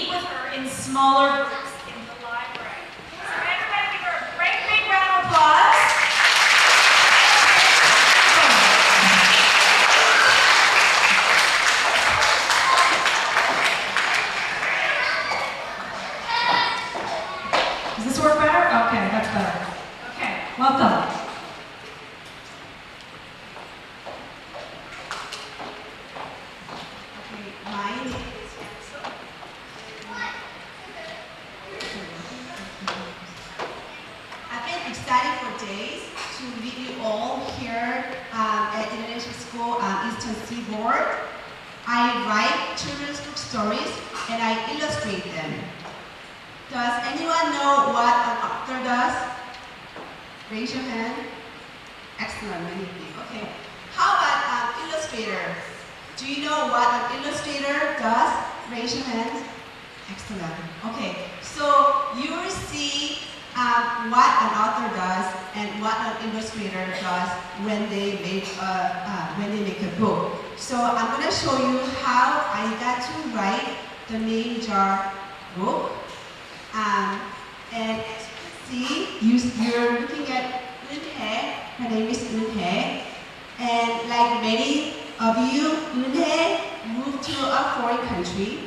meet with her in smaller groups in the library. So everybody give her a great big round of applause. Does this work better? Okay, that's better. Okay, welcome. I write children's book stories and I illustrate them. Does anyone know what an author does? Raise your hand. Excellent, many people. Okay. How about an illustrator? Do you know what an illustrator does? Raise your hand. Excellent. Okay. So you will see what an author does and what an illustrator does when they make a book. So I'm going to show you how I got to write the Name Jar book. And as you can see, you're looking at Eun-hye. Her name is Eun-hye. And like many of you, Eun-hye moved to a foreign country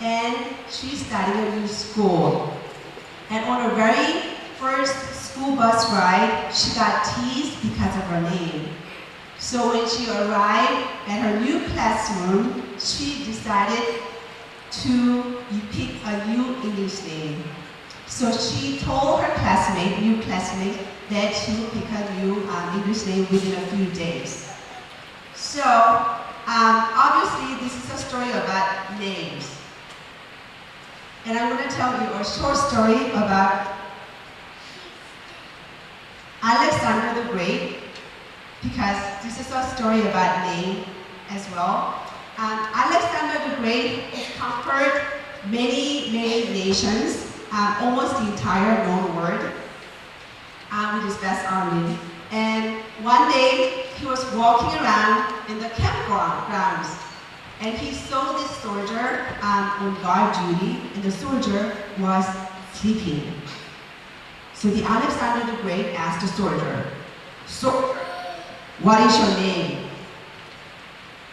and she studied a new school. And on her very first school bus ride, she got teased because of her name. So when she arrived at her new classroom, she decided to pick a new English name. So she told her new classmate, that she would pick a new English name within a few days. So obviously this is a story about names. And I'm going to tell you a short story about Alexander the Great, because this is a story about name as well. Alexander the Great has conquered many nations, almost the entire known world, with his vast army. And one day, he was walking around in the campgrounds, and he saw this soldier on guard duty, and the soldier was sleeping. So the Alexander the Great asked the soldier, "Soldier, what is your name?"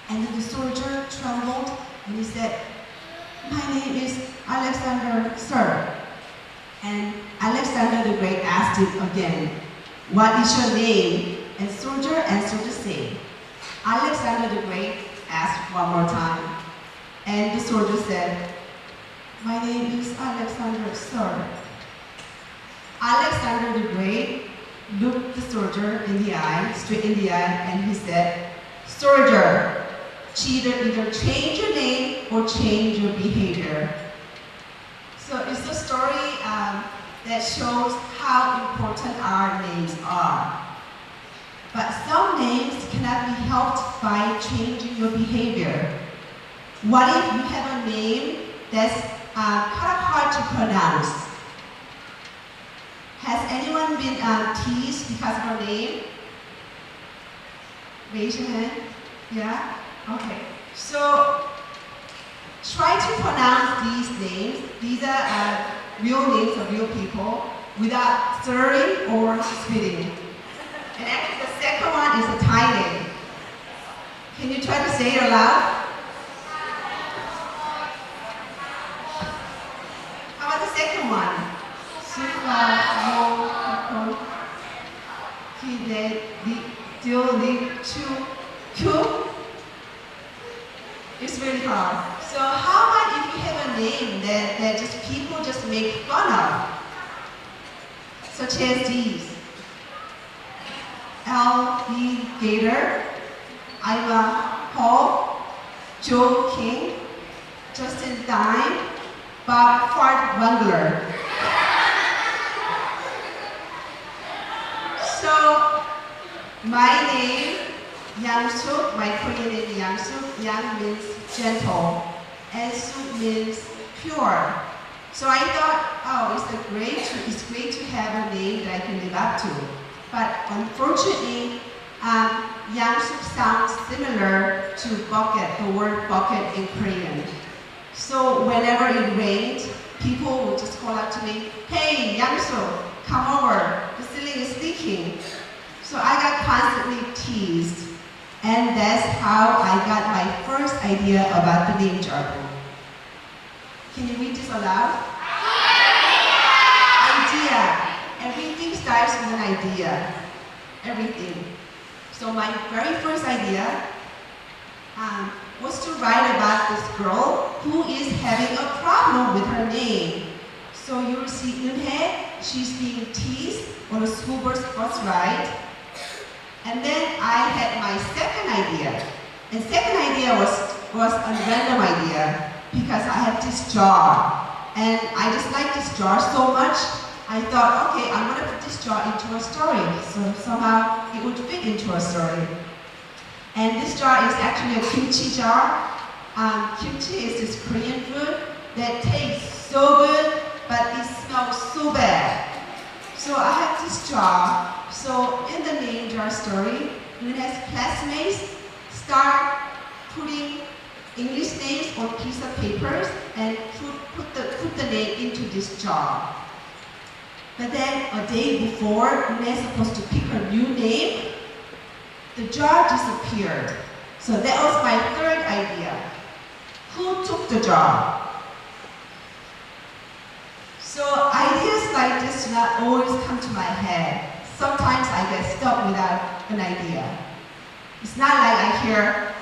And then the soldier trembled and he said, "My name is Alexander, sir." And Alexander the Great asked him again, "What is your name?" And soldier answered the same. Alexander the Great asked one more time. And the soldier said, "My name is Alexander, sir." Alexander the Great looked the soldier in the eye, straight in the eye, and he said, "Soldier, either change your name or change your behavior." So it's a story that shows how important our names are. But some names cannot be helped by changing your behavior. What if you have a name that's kind of hard to pronounce? Has anyone been teased because of her name? Raise your hand. Yeah? Okay. So try to pronounce these names. These are real names of real people without slurring or spitting. And actually the second one is a Thai name. Can you try to say it aloud? How about the second one? It's really hard. So how about if you have a name that just people just make fun of? Such as these. Alligator, Iva Paul, Joe King, Justin Dime, Bob Fart Bungler. So, my name, Yang-suk, my Korean name Yang-suk. Yang means gentle, and Suk means pure. So I thought, oh, it's great to have a name that I can live up to. But unfortunately, Yang-suk sounds similar to bucket, the word bucket in Korean. So whenever it rained, to me, "Hey, Yangsu, come over. The ceiling is leaking." So I got constantly teased. And that's how I got my first idea about the name jar book. Can you read this aloud? Idea. Everything starts with an idea. Everything. So my very first idea was to write about this girl who is having a problem with her name. So you will see Eunhae, she's being teased on a school bus ride. And then I had my second idea. And second idea was a random idea because I had this jar. And I just like this jar so much, I thought, okay, I'm gonna put this jar into a story. So somehow it would fit into a story. And this jar is actually a kimchi jar. Kimchi is this Korean food that tastes so good, but it smells so bad. So I have this jar. So in the name jar story, Eunhae's classmates start putting English names on piece of papers and put the name into this jar. But then a day before Eunhae is supposed to pick her new name, the jar disappeared. So that was my third idea. Who took the jar? So ideas like this do not always come to my head. Sometimes I get stuck without an idea. It's not like I hear,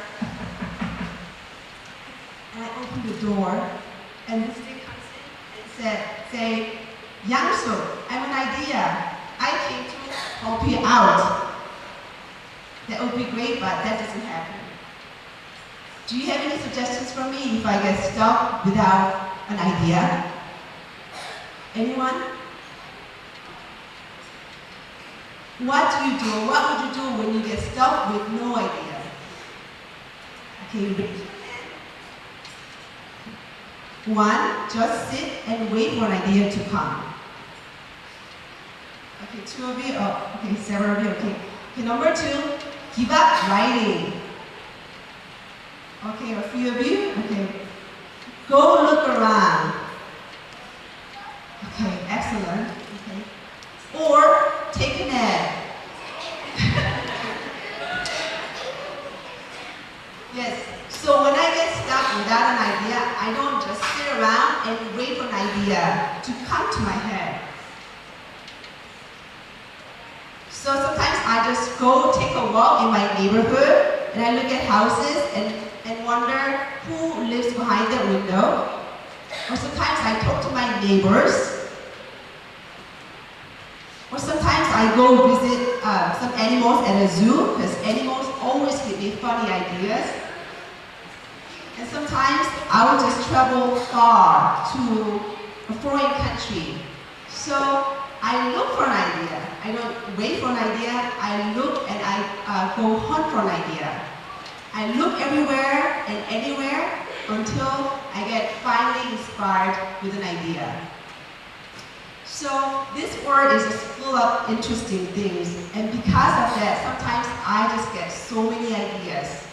and I open the door, and this thing comes in and say, "Yangsu, I have an idea. I came to help you out." That would be great, but that doesn't happen. Do you have any suggestions for me if I get stuck without an idea? Anyone? What do you do? What would you do when you get stuck with no idea? Okay, raise your hand. One, just sit and wait for an idea to come. Okay, two of you. Oh, okay, several of you. Okay. Okay, number two, give up writing. Okay, a few of you. Okay, go look around. Okay, excellent. Okay. Or take a nap. Yes, so when I get stuck without an idea, I don't just sit around and wait for an idea to come to my head. So sometimes I just go take a walk in my neighborhood and I look at houses and wonder who lives behind that window. Or sometimes I talk to my neighbors. Or sometimes I go visit some animals at a zoo, because animals always give me funny ideas. And sometimes I will just travel far to a foreign country. So I look for an idea. I don't wait for an idea. I look and I go hunt for an idea. I look everywhere and anywhere until I get finally inspired with an idea. So this world is just full of interesting things, and because of that, sometimes I just get so many ideas.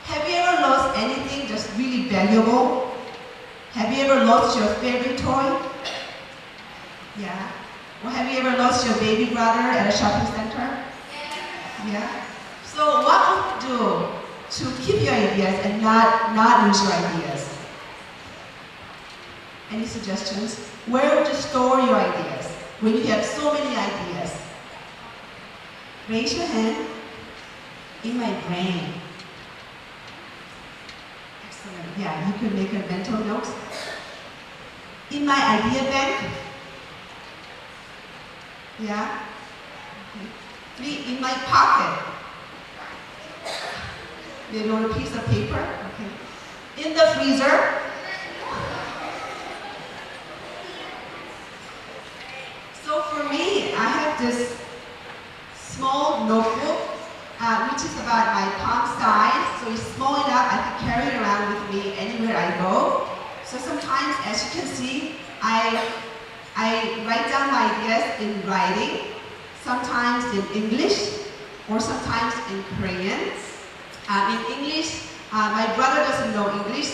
Have you ever lost anything just really valuable? Have you ever lost your favorite toy? Yeah. Or have you ever lost your baby brother at a shopping center? Yeah. So what would you do to keep your ideas and not lose your ideas? Any suggestions? Where would you store your ideas when you have so many ideas? Raise your hand. In my brain. Excellent. Yeah, you could make a mental note. In my idea bank. Yeah. Okay. 3, in my pocket. Maybe on a piece of paper. Okay. In the freezer. So for me, I have this small notebook, which is about my palm size. So it's small enough I can carry it around with me anywhere I go. So sometimes, as you can see, I write down my ideas in writing, sometimes in English, or sometimes in Korean. In English, my brother doesn't know English,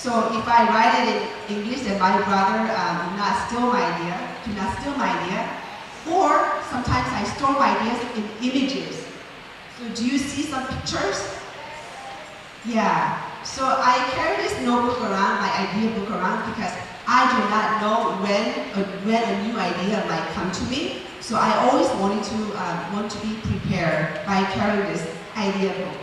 So if I write it in English and my brother do not steal my idea, or sometimes I store my ideas in images. So do you see some pictures? Yeah. So I carry this notebook around, my idea book around, because I do not know when a new idea might come to me. So I always want to be prepared by carrying this idea book.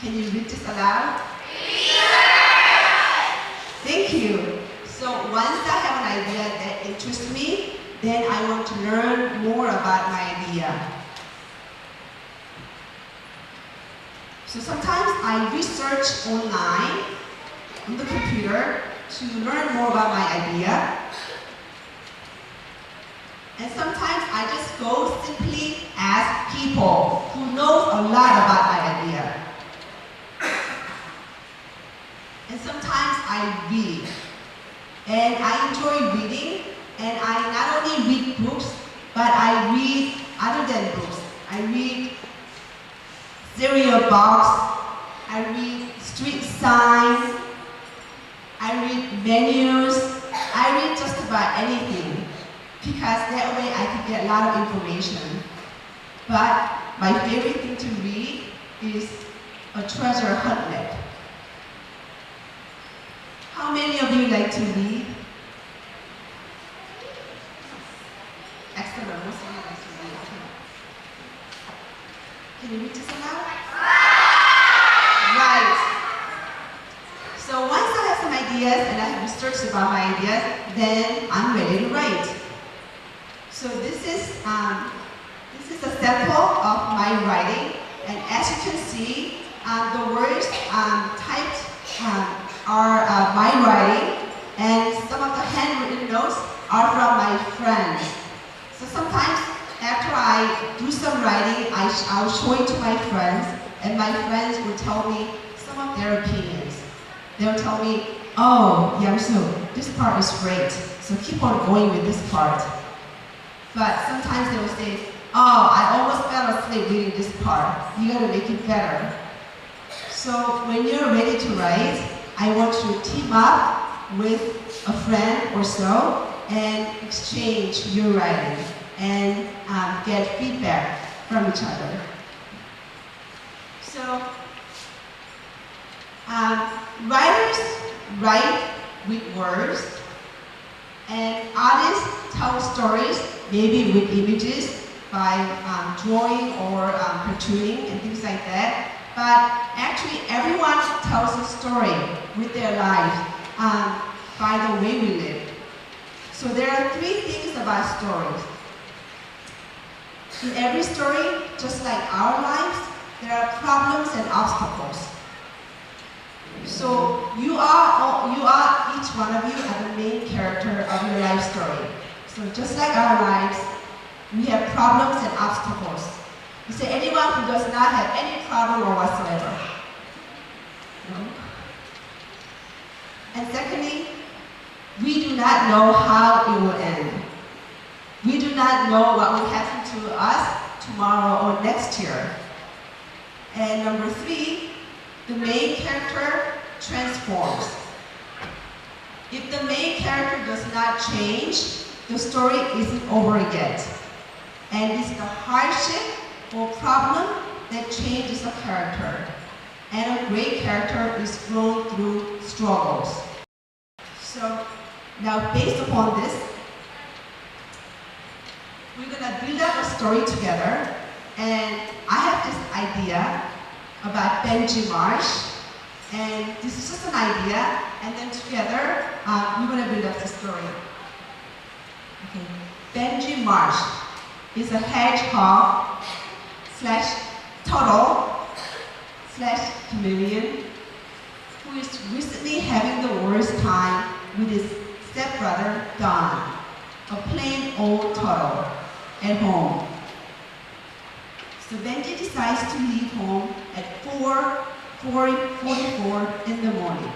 Can you read this aloud? Thank you. So once I have an idea that interests me, then I want to learn more about my idea. So sometimes I research online on the computer to learn more about my idea. And sometimes I just go simply ask people who knows a lot about my idea. And sometimes I read. And I enjoy reading, and I not only read books, but I read other than books. I read cereal box, I read street signs, I read menus, I read just about anything, because that way I can get a lot of information. But my favorite thing to read is a treasure huntlet. How many of you like to read? Excellent, most of you like to read. Can you read this aloud? Right. So once I have some ideas and I have researched about my ideas, then I'm ready to write. So this is a sample of my writing, and as you can see, the words typed are my writing, and some of the handwritten notes are from my friends. So sometimes after I do some writing, I'll show it to my friends, and my friends will tell me some of their opinions. They'll tell me, oh, Yamsu, this part is great, so keep on going with this part. But sometimes they will say, oh, I almost fell asleep reading this part. You gotta make it better. So when you're ready to write, I want you to team up with a friend or so and exchange your writing and get feedback from each other. So writers write with words, and artists tell stories maybe with images by drawing or cartooning and things like that. But actually, everyone tells a story with their life by the way we live. So there are three things about stories. In every story, just like our lives, there are problems and obstacles. So you are each one of you are the main character of your life story. So just like our lives, we have problems and obstacles. You say anyone who does not have any problem or whatsoever. No? And secondly, we do not know how it will end. We do not know what will happen to us tomorrow or next year. And number three, the main character transforms. If the main character does not change, the story isn't over yet. And it's the hardship or problem that changes a character. And a great character is grown through struggles. So now based upon this, we're gonna build up a story together. And I have this idea about Benji Marsh. And this is just an idea, and then together, we're gonna build up the story. Okay. Benji Marsh is a hedgehog / turtle / chameleon who is recently having the worst time with his stepbrother, Don, a plain old turtle, at home. So Benji decides to leave home at 4:44 in the morning.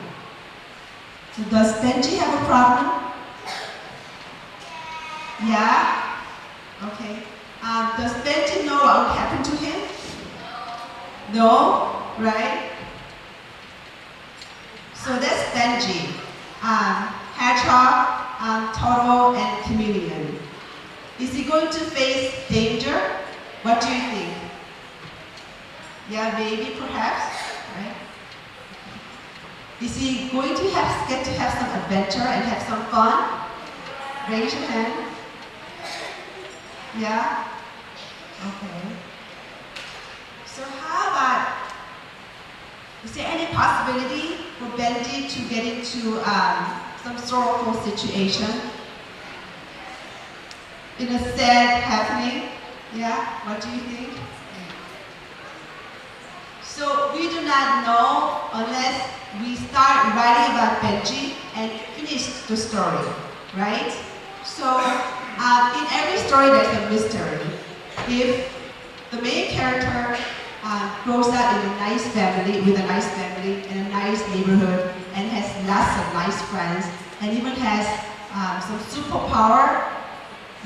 So does Benji have a problem? Yeah? Okay. Does Benji know what will happen to him? No? right? So that's Benji, hedgehog, turtle, and chameleon. Is he going to face danger? What do you think? Yeah, maybe, perhaps, right? Is he going to get to have some adventure and have some fun? Raise your hand. Yeah? Okay. So how about, is there any possibility for Benji to get into some sorrowful situation? In a sad happening? Yeah? What do you think? So we do not know unless we start writing about Benji and finish the story, right? So in every story there's a mystery. If the main character grows up in a nice family, with a nice family, in a nice neighborhood, and has lots of nice friends, and even has some superpower,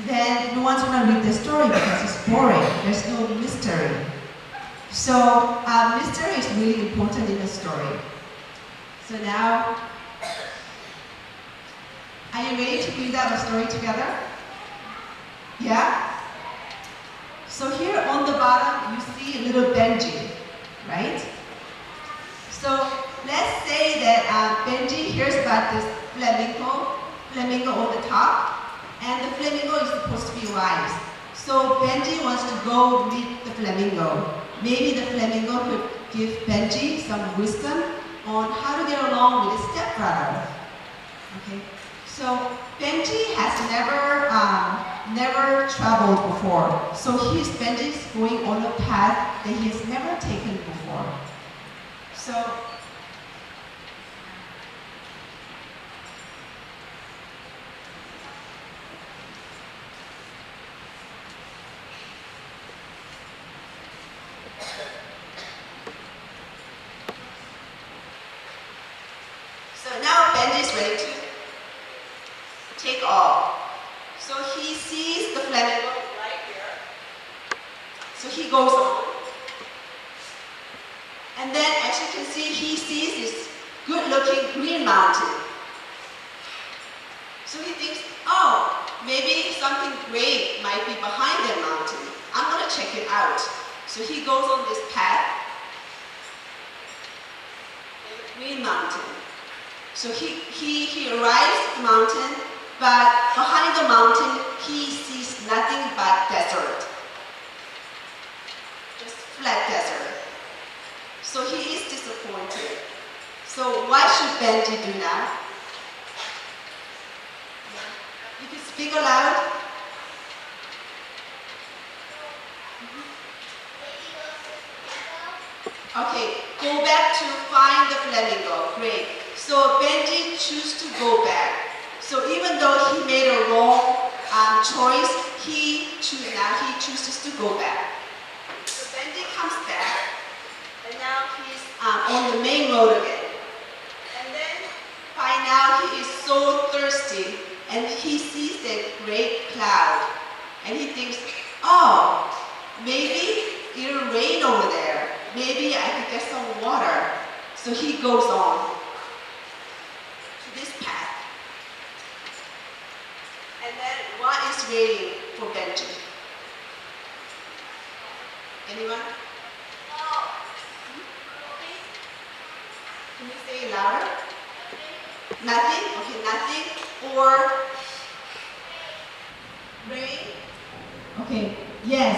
then no one's gonna read the story because it's boring. There's no mystery. So mystery is really important in the story. So now, are you ready to read out a story together? Yeah? So here on the bottom, you see a little Benji, right? So let's say that Benji hears about this flamingo on the top, and the flamingo is supposed to be wise. So Benji wants to go meet the flamingo. Maybe the flamingo could give Benji some wisdom on how to get along with his stepbrother. Okay? So Benji has never traveled before. So Benji's going on a path that he has never taken before. So now Benji's ready to take off. So he sees the flamingo right here. So he goes on. And then, as you can see, he sees this good-looking green mountain. So he thinks, oh, maybe something great might be behind that mountain. I'm going to check it out. So he goes on this path. Green mountain. So he arrives at the mountain, but behind the mountain, he sees nothing but desert. Just flat desert. So he is disappointed. So what should Benji do now? You can speak aloud. Okay, go back to find the flamingo. Great. So Benji chooses to go back. So even though he made a wrong choice, he chooses to go back. So Benji comes back, and now he's on the main road again. And then by now he is so thirsty, and he sees that great cloud, and he thinks, oh, maybe it'll rain over there. Maybe I could get some water. So he goes on to this path. And then what is waiting for Benji? Anyone? Can you say it louder? Nothing? Okay, nothing. Or rain? Okay, yes,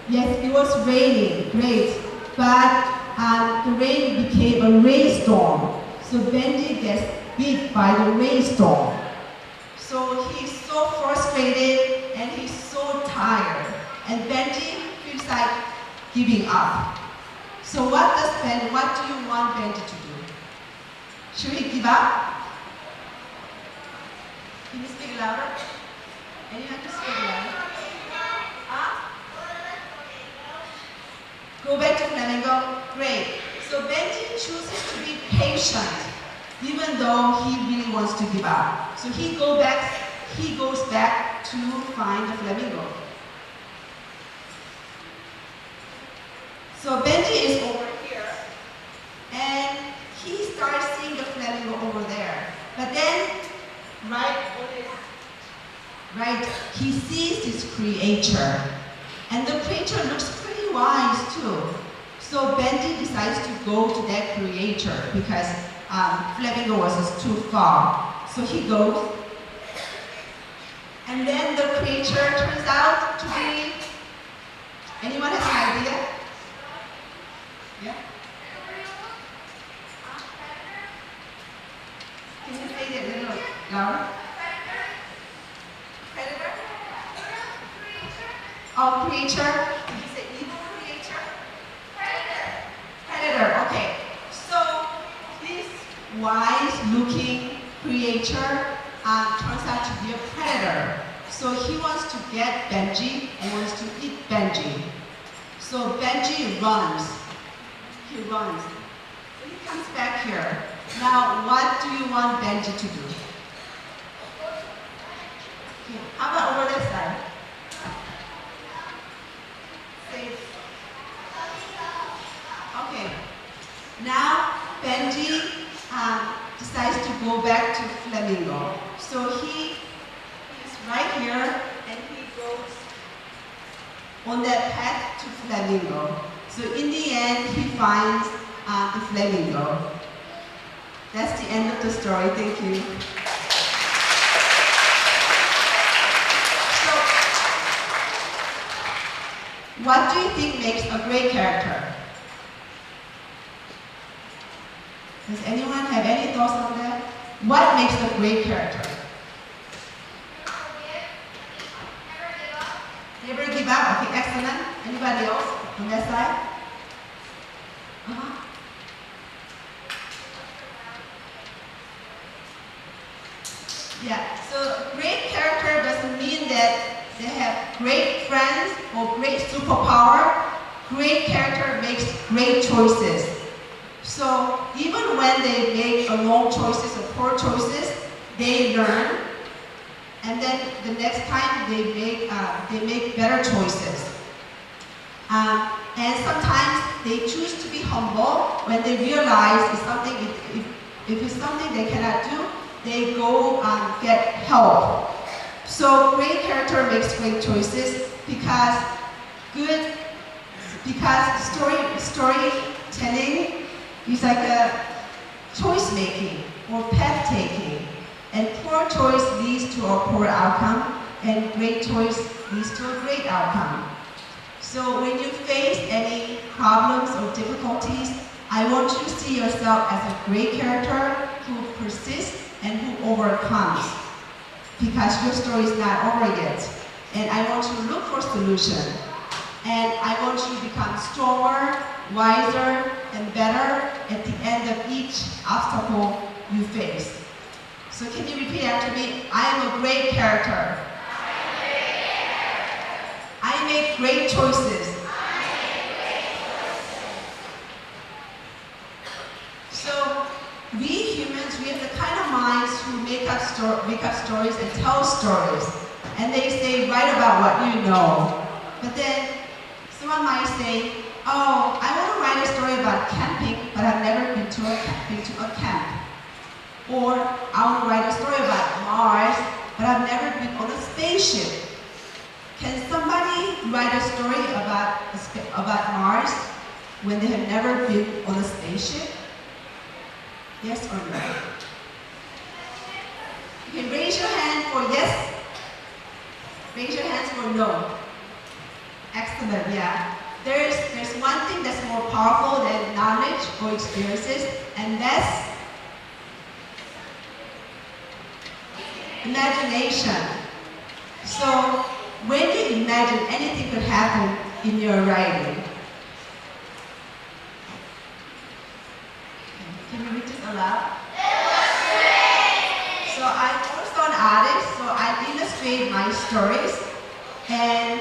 it was raining, great. But the rain became a rainstorm. So Benji gets beat by the rainstorm. So he's so frustrated and he's so tired. And Benji feels like giving up. So what do you want Benji to do? Should he give up? Can you speak louder? Anyone to speak louder? Huh? Go back to flamingo? Great. So Benji chooses to be patient, even though he really wants to give up. So he goes back to find the flamingo. So Benji is over here, he starts seeing the flamingo over there. But then, right, he sees this creature. And the creature looks pretty wise too. So Benji decides to go to that creature because flamingo was just too far. So he goes. And then the creature turns out to be, anyone has an idea? Yeah? Can you say it a little louder? Predator? Oh, creature? Did you say evil creature? Predator, okay. So this wise-looking creature turns out to be a predator. So he wants to get Benji and wants to eat Benji. So Benji runs. He runs. So he comes back here. Now, what do you want Benji to do? Okay. How about over this side? Okay. Now, Benji decides to go back to Flamingo. So he is right here and he goes on that path to Flamingo. So in the end, he finds the Flamingo. That's the end of the story. Thank you. So, what do you think makes a great character? Does anyone have any thoughts on that? What makes a great character? Never give up. Okay, excellent. Anybody else on that side? Yeah, so great character doesn't mean that they have great friends or great superpower. Great character makes great choices. So even when they make wrong choices or poor choices, they learn, and then the next time they make better choices. And sometimes they choose to be humble when they realize if it's something they cannot do, they go get help. So great character makes great choices because storytelling is like a choice making or path taking, and poor choice leads to a poor outcome, and great choice leads to a great outcome. So when you face any problems or difficulties, I want you to see yourself as a great character who persists and who overcomes, because your story is not over yet. And I want you to look for solution. And I want you to become stronger, wiser, and better at the end of each obstacle you face. So can you repeat after me? I am a great character. I make great choices. So we humans, we have the kind of minds who make up stories and tell stories. And they say, write about what you know. But then someone might say, oh, I want to write a story about camping, but I've never been to a camp. Or I want to write a story about Mars, but I've never been on a spaceship. Can somebody write a story about Mars when they have never been on a spaceship? Yes or no? You can raise your hand for yes. Raise your hands for no. Excellent, yeah. There's one thing that's more powerful than knowledge or experiences, and that's imagination. So when you imagine, anything could happen in your writing. Can you read this aloud? So I'm also an artist, so I illustrate my stories, and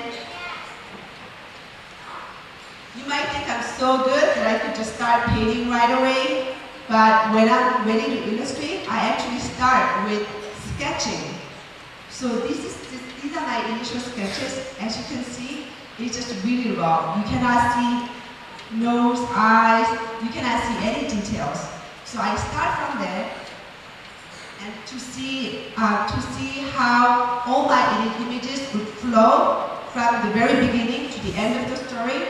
you might think I'm so good that I could just start painting right away, but when I'm ready to illustrate, I actually start with sketching. So these are my initial sketches. As you can see, it's just really raw. You cannot see nose, eyes, you cannot see any details. So I start from there and to see how all my images would flow from the very beginning to the end of the story.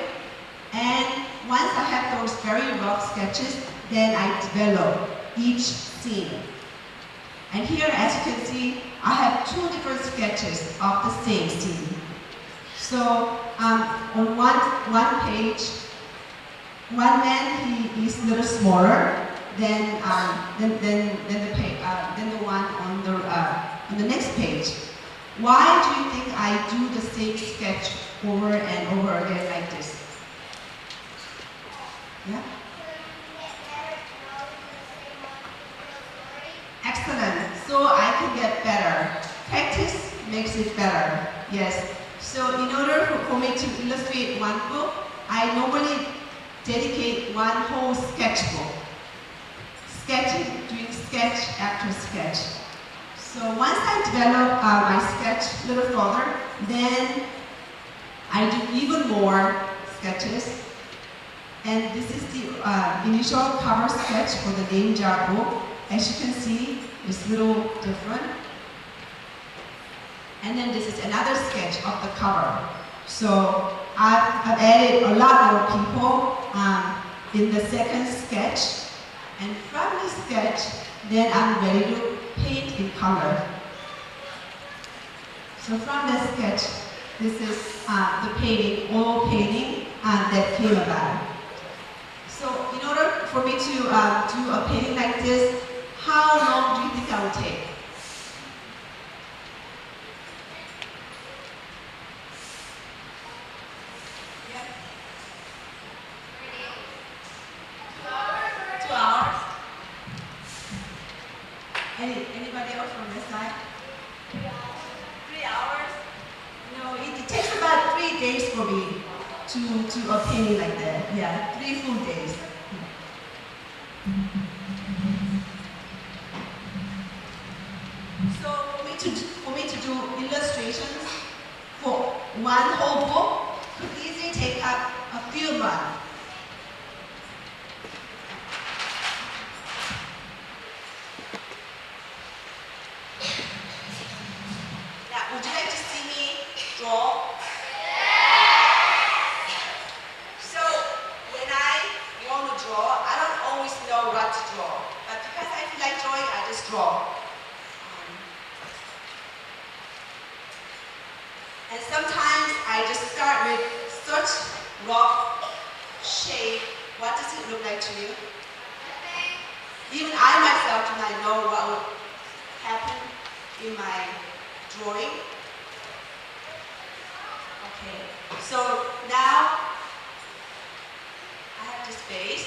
And once I have those very rough sketches, then I develop each scene. And here, as you can see, I have two different sketches of the same scene. So on one page, one man, he is a little smaller than the one on the next page. Why do you think I do the same sketch over and over again like this? Yeah? Excellent. So I can get better. Practice makes it better. Yes. So in order for me to illustrate one book, I normally dedicate one whole sketchbook. Doing sketch after sketch. So once I develop my sketch a little further, then I do even more sketches. And this is the initial cover sketch for the name jar book. As you can see, it's a little different. And then this is another sketch of the cover. So I've added a lot more people in the second sketch. And from this sketch, then I'm ready to paint in color. So from the sketch, this is the painting, oil painting that came about. So in order for me to do a painting like this, how long do you think I would take? Yeah. 2 hours? Anybody else from this side? 3 hours? No, it takes about 3 days for me to a painting like that. Yeah, 3 full days. So for me to do illustrations for one whole book could easily take up a few months. Now, would you like to see me draw? So when I want to draw, I don't always know what to draw. But because I feel like drawing, I just draw. And sometimes I just start with such rough shape. What does it look like to you? Even I myself do not know what would happen in my drawing. Okay, so now I have this base,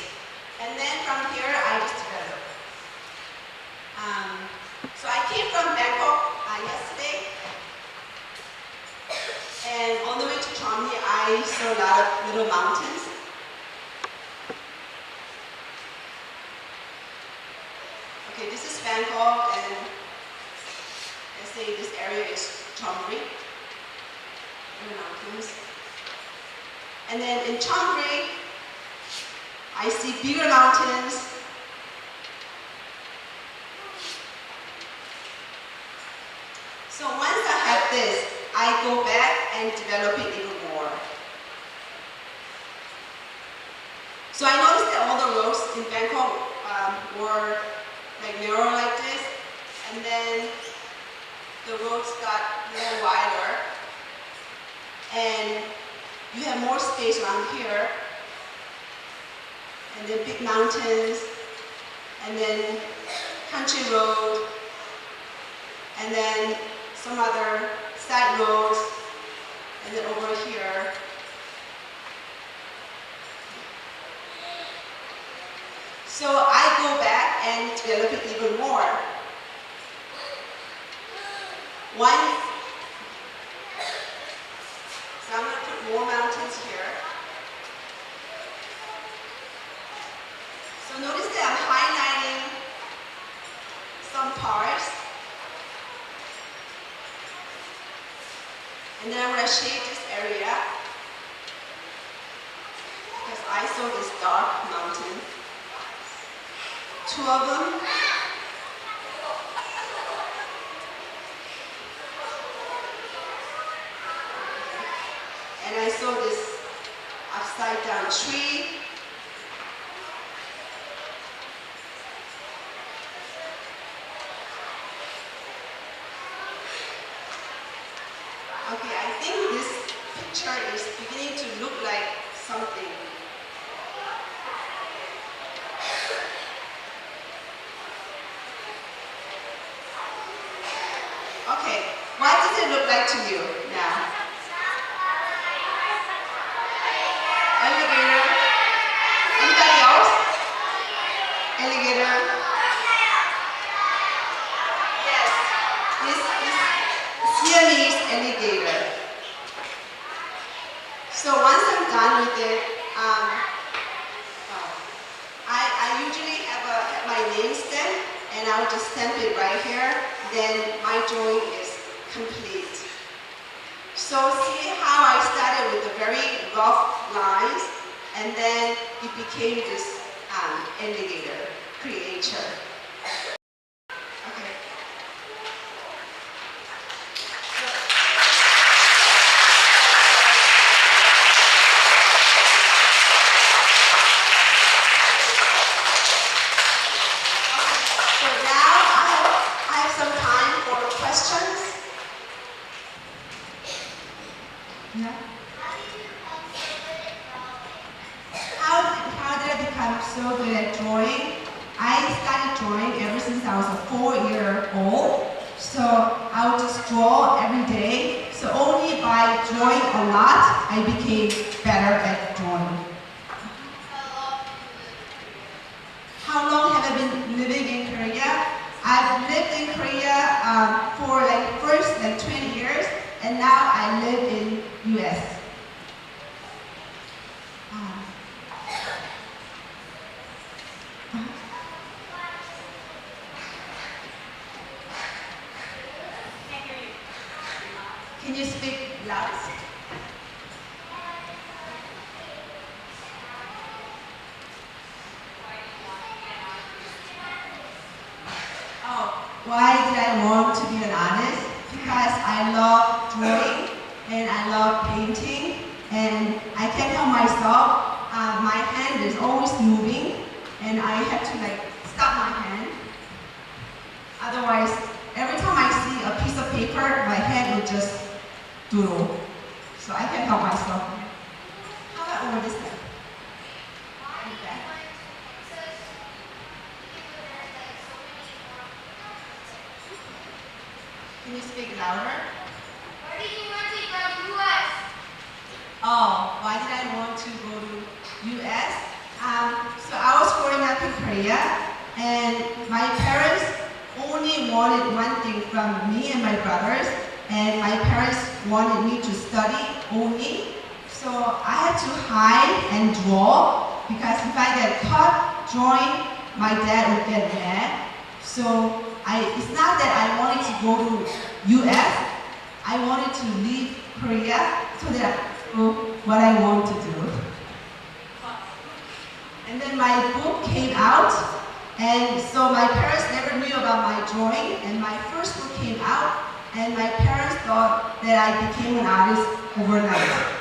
and then from here I just develop. So I came from Bangkok yesterday. And on the way to Germany, I saw a lot of little mountains. Okay, this is Bangkok, and let's say this area is Chonburi, little mountains. And then in Chonburi, I see bigger mountains. So once I have this, I go back and develop it even more. So I noticed that all the roads in Bangkok were like narrow like this, and then the roads got a little wider, and you have more space around here, and then big mountains, and then country road, and then some other side roads, and then over here. So I go back and develop it even more. So I'm going to put more mountains here. So notice that I'm highlighting some parts. And then I'm going to shade this area because I saw this dark mountain to two of them. And I saw this upside down tree. Okay, I think this picture is beginning to look like something. Okay, what does it look like to you now? Alligator? Anybody else? Alligator? Yes, this Siamese alligator. So once I'm done with it, I usually have my name stamp, and I will just stamp it right here. Then my drawing is complete. So see how I started with the very rough lines, and then it became this alligator creature. Okay. So now I have some time for questions. Yeah. How did I become so good at drawing? I started drawing ever since I was a 4-year-old. So I would just draw every day. So only by drawing a lot, I became better at drawing. How long have I been living in Korea? I've lived in Korea for first 20 years, and now I live in U.S. Can you speak loud? Oh, why did I want to be an artist? Because I love drawing and I love painting, and I can't help myself. My hand is always moving, and I have to stop my hand. Otherwise, every time I see a piece of paper, my hand will just doodle. So I can't help myself. How about over this side? Okay. Can you speak louder? Why did you want to go to U.S.? Oh, why did I want to go to U.S.? So I was growing up in Korea, and my parents only wanted one thing from me and my brothers, and my parents wanted me to study only. So I had to hide and draw, because if I get caught drawing, my dad would get mad. So it's not that I wanted to go to U.S. I wanted to leave Korea so that I could do what I want to do. And then my book came out, and so my parents never knew about my drawing, and my first book came out, and my parents thought that I became an artist overnight.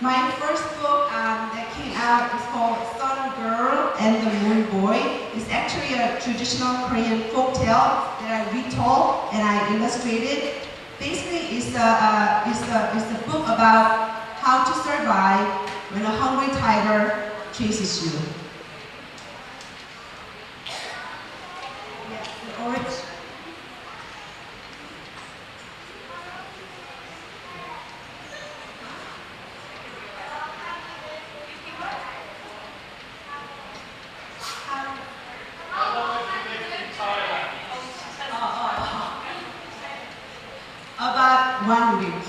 My first book that came out is called Sun Girl and the Moon Boy. It's actually a traditional Korean folk tale that I retold and I illustrated. Basically, it's a book about how to survive when a hungry tiger chases you. Yes, the orange. About 1 week.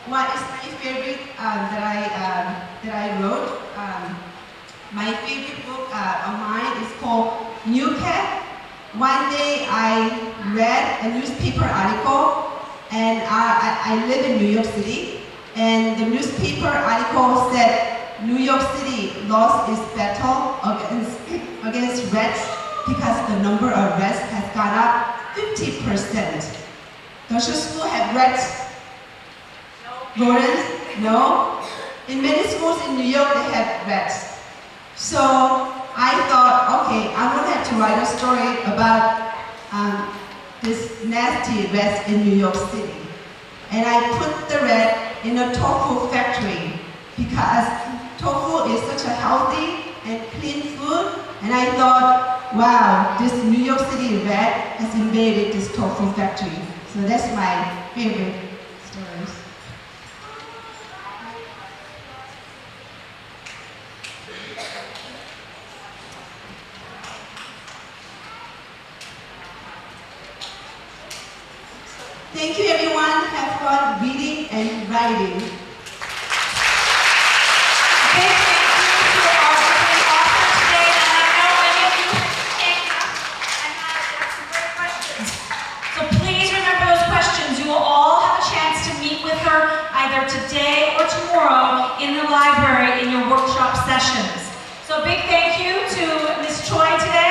What is my favorite that I wrote? My favorite book of mine is called New Cat. One day I read a newspaper article and I live in New York City, and the newspaper article said New York City lost its battle against rats because the number of rats has gone up 50%. Does your school have rats? Rodents? No? In many schools in New York, they have rats. So I thought, okay, I'm going to have to write a story about this nasty rat in New York City. And I put the rat in a tofu factory because tofu is such a healthy and clean food. And I thought, wow, this New York City rat has invaded this tofu factory. So that's my favorite stories. Thank you, everyone. Have fun reading and writing. Big thank you to our different authors today, and I know many of you came up and had some great questions. So please remember those questions. You will all have a chance to meet with her either today or tomorrow in the library in your workshop sessions. So a big thank you to Ms. Choi today.